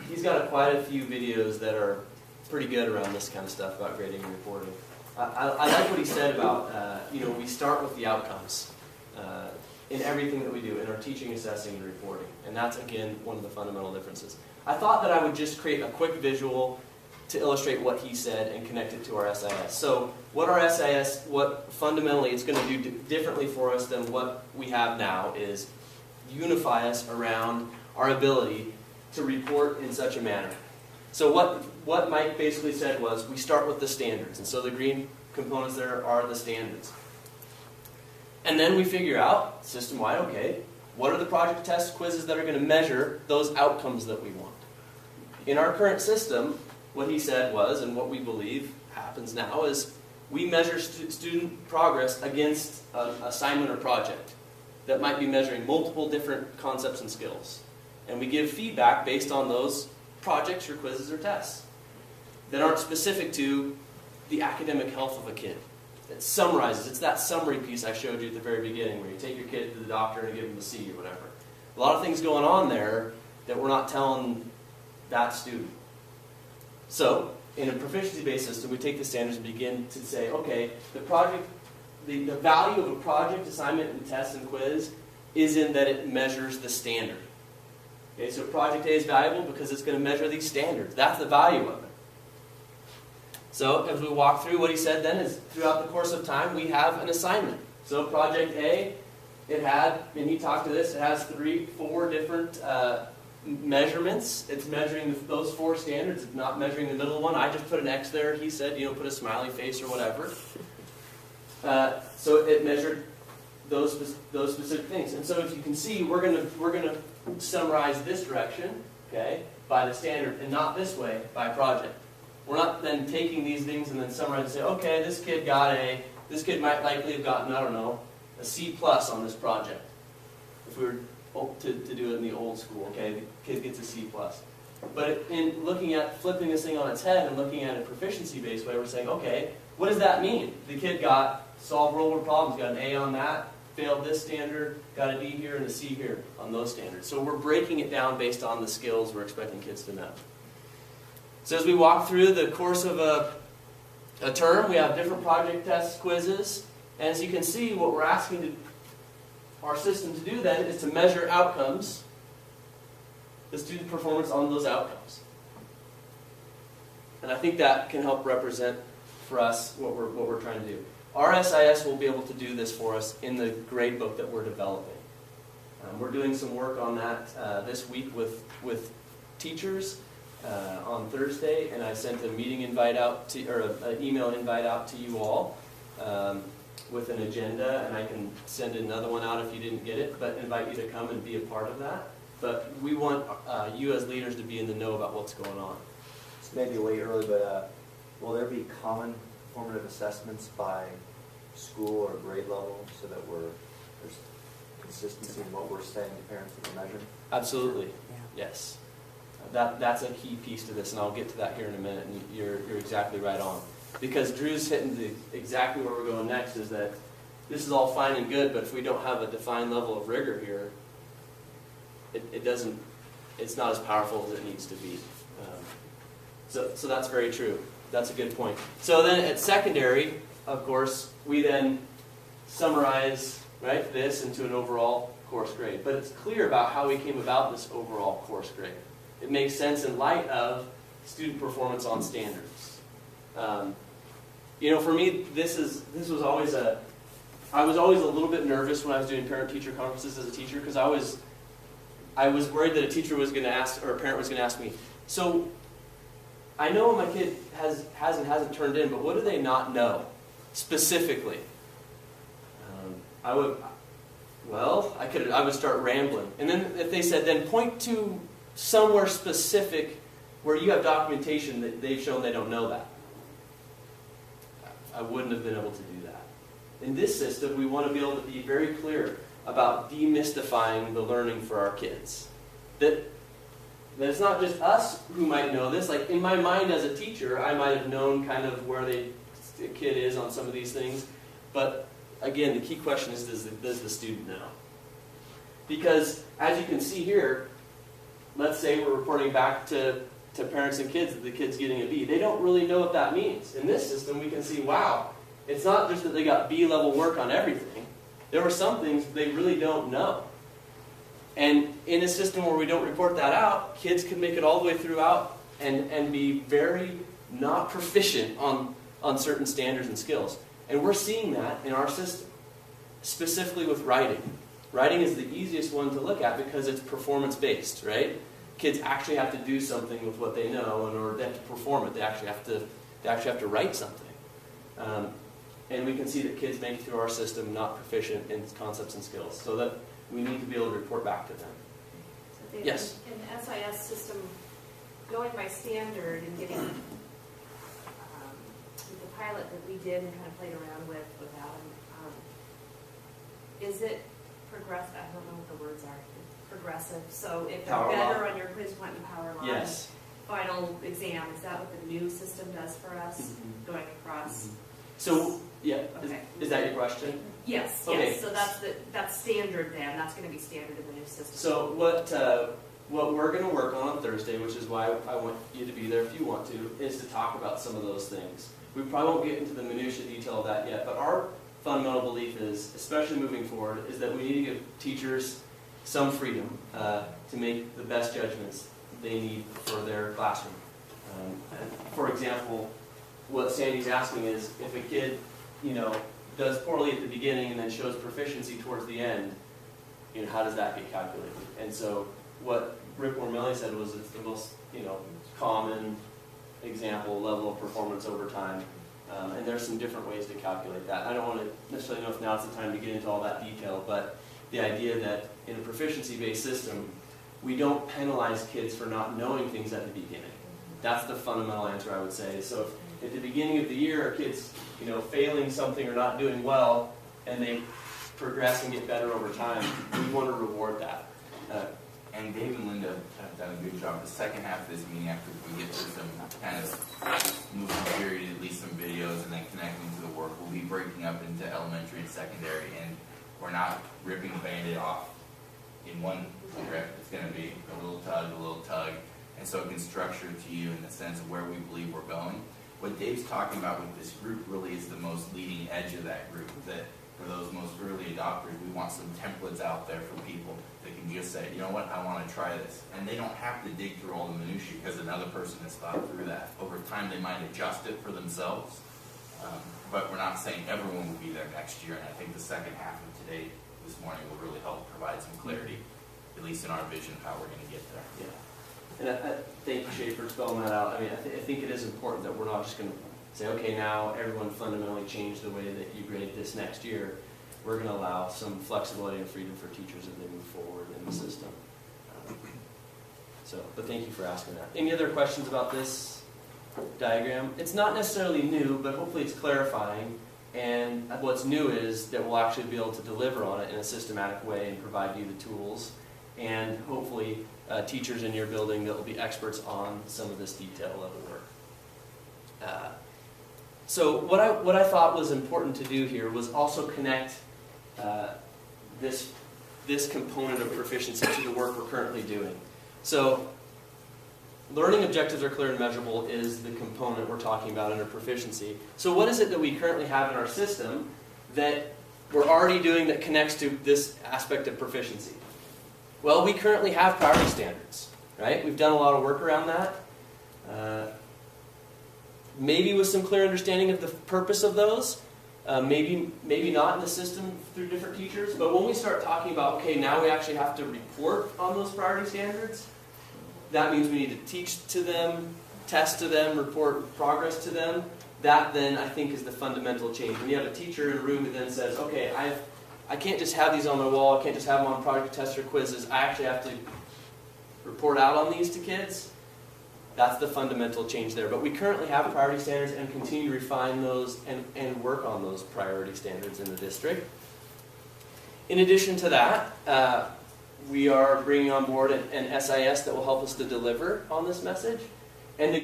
He's got quite a few videos that are pretty good around this kind of stuff about grading and reporting. I like what he said about, we start with the outcomes in everything that we do, in our teaching, assessing, and reporting. And that's, again, one of the fundamental differences. I thought that I would just create a quick visual to illustrate what he said and connect it to our SIS. So what our SIS, what fundamentally it's going to do differently for us than what we have now is unify us around our ability to report in such a manner. So what Mike basically said was we start with the standards. And so the green components there are the standards. And then we figure out, system-wide, okay, what are the project tests, quizzes that are going to measure those outcomes that we want? In our current system, what he said was, and what we believe happens now, is we measure student progress against an assignment or project that might be measuring multiple different concepts and skills. And we give feedback based on those projects or quizzes or tests that aren't specific to the academic health of a kid. It summarizes. It's that summary piece I showed you at the very beginning where you take your kid to the doctor and give them a C or whatever. A lot of things going on there that we're not telling that student. So, in a proficiency-based system, we take the standards and begin to say, okay, the value of a project, assignment, and test and quiz is in that it measures the standard. Okay, so project A is valuable because it's going to measure these standards. That's the value of it. So as we walk through, what he said then is throughout the course of time, we have an assignment. So project A, it had, and he talked to this, it has 4 different measurements. It's measuring those 4 standards. It's not measuring the middle one. I just put an X there. He said, put a smiley face or whatever. So it measured those specific things. And so as you can see, we're gonna summarize this direction, okay, by the standard, and not this way by project. We're not then taking these things and then summarizing and say, okay, this kid might likely have gotten, I don't know, a C+ on this project. If we were to do it in the old school, okay, the kid gets a C+. But in flipping this thing on its head and looking at a proficiency-based way, we're saying, okay, what does that mean? The kid solved real-world problems, got an A on that, failed this standard, got a D here and a C here on those standards. So we're breaking it down based on the skills we're expecting kids to know. So as we walk through the course of a term, we have different project tests, quizzes, and as you can see, what we're asking our system to do then is to measure outcomes, the student performance on those outcomes. And I think that can help represent for us what we're trying to do. Our SIS will be able to do this for us in the gradebook that we're developing. We're doing some work on that this week with teachers on Thursday, and I sent a meeting invite out an email invite out to you all with an agenda, and I can send another one out if you didn't get it, but invite you to come and be a part of that. But we want you as leaders to be in the know about what's going on. It's maybe way early, but will there be common formative assessments by school or grade level so that there's consistency in what we're saying to parents that we're measuring? Absolutely, yes. That's a key piece to this, and I'll get to that here in a minute, and you're exactly right on. Because Drew's hitting exactly where we're going next, is that this is all fine and good, but if we don't have a defined level of rigor here, it's not as powerful as it needs to be. So that's very true. That's a good point. So then at secondary, of course, we then summarize this into an overall course grade. But it's clear about how we came about this overall course grade. It makes sense in light of student performance on standards. For me, I was always a little bit nervous when I was doing parent-teacher conferences as a teacher, because I was worried that a teacher was going to ask, or a parent was going to ask me, so I know my kid hasn't turned in, but what do they not know specifically? I would start rambling, and then if they said, then point to somewhere specific where you have documentation that they've shown they don't know that, I wouldn't have been able to do that. In this system, we want to be able to be very clear about demystifying the learning for our kids. That it's not just us who might know this. Like in my mind as a teacher, I might have known kind of where the kid is on some of these things. But again, the key question is, does the student know? Because as you can see here, let's say we're reporting back to parents and kids that the kid's getting a B. They don't really know what that means. In this system, we can see, wow, it's not just that they got B-level work on everything. There were some things they really don't know. And in a system where we don't report that out, kids can make it all the way throughout and be very not proficient on certain standards and skills. And we're seeing that in our system, specifically with writing. Writing is the easiest one to look at because it's performance-based, right? Kids actually have to do something with what they know, and or they have to perform it. They actually have to write something. And we can see that kids make it through our system not proficient in concepts and skills, so that we need to be able to report back to them. So David, yes? in the SIS system, going by standard and getting the pilot that we did and kind of played around with Adam, is it progressive? I don't know what the words are. Progressive. So if you're better on your quiz point and power line, Yes. final exam, is that what the new system does for us, going across? So, yeah, Okay. is that your question? Yes, Okay. yes. So that's standard then. That's going to be standard in the new system. So what we're going to work on Thursday, which is why I want you to be there if you want to, is to talk about some of those things. We probably won't get into the minutiae detail of that yet, but our fundamental belief is, especially moving forward, is that we need to give teachers some freedom to make the best judgments they need for their classroom. For example, what Sandy's asking is, if a kid, does poorly at the beginning and then shows proficiency towards the end, how does that get calculated? And so what Rick Wormelli said was it's the most, common example level of performance over time. And there's some different ways to calculate that. I don't want to necessarily know if now's the time to get into all that detail, but the idea that in a proficiency-based system, we don't penalize kids for not knowing things at the beginning. That's the fundamental answer, I would say. So if at the beginning of the year, a kid's failing something or not doing well, and they progress and get better over time, we want to reward that. And Dave and Linda have done a good job. The second half of this meeting, after we get through some kind of moving period, at least some videos, and then connecting to the work, we'll be breaking up into elementary and secondary, and we're not ripping the Band-Aid off in one rip. It's going to be a little tug, and so it can structure to you in the sense of where we believe we're going. What Dave's talking about with this group really is the most leading edge of that group, that for those most early adopters, we want some templates out there for people that can just say, you know what, I want to try this. And they don't have to dig through all the minutiae because another person has thought through that. Over time, they might adjust it for themselves, but we're not saying everyone will be there next year. And I think the second half of today, this morning, will really help provide some clarity, at least in our vision of how we're going to get there. Yeah. And I thank you, Shay, for spelling that out. I mean, I think it is important that we're not just going to say, okay, now everyone fundamentally changed the way that you grade this next year. We're going to allow some flexibility and freedom for teachers as they move forward in the system. But thank you for asking that. Any other questions about this diagram? It's not necessarily new, but hopefully it's clarifying. And what's new is that we'll actually be able to deliver on it in a systematic way and provide you the tools. And hopefully teachers in your building that will be experts on some of this detail level work. So what I thought was important to do here was also connect this component of proficiency to the work we're currently doing. So learning objectives are clear and measurable is the component we're talking about under proficiency. So what is it that we currently have in our system that we're already doing that connects to this aspect of proficiency? Well, we currently have priority standards, right? We've done a lot of work around that. Maybe with some clear understanding of the purpose of those. Maybe not in the system through different teachers. But when we start talking about, okay, now we actually have to report on those priority standards, that means we need to teach to them, test to them, report progress to them. That then, I think, is the fundamental change. When you have a teacher in a room that then says, okay, I can't just have these on my wall, I can't just have them on project test or quizzes, I actually have to report out on these to kids. That's the fundamental change there. But we currently have priority standards and continue to refine those and work on those priority standards in the district. In addition to that, we are bringing on board an SIS that will help us to deliver on this message and to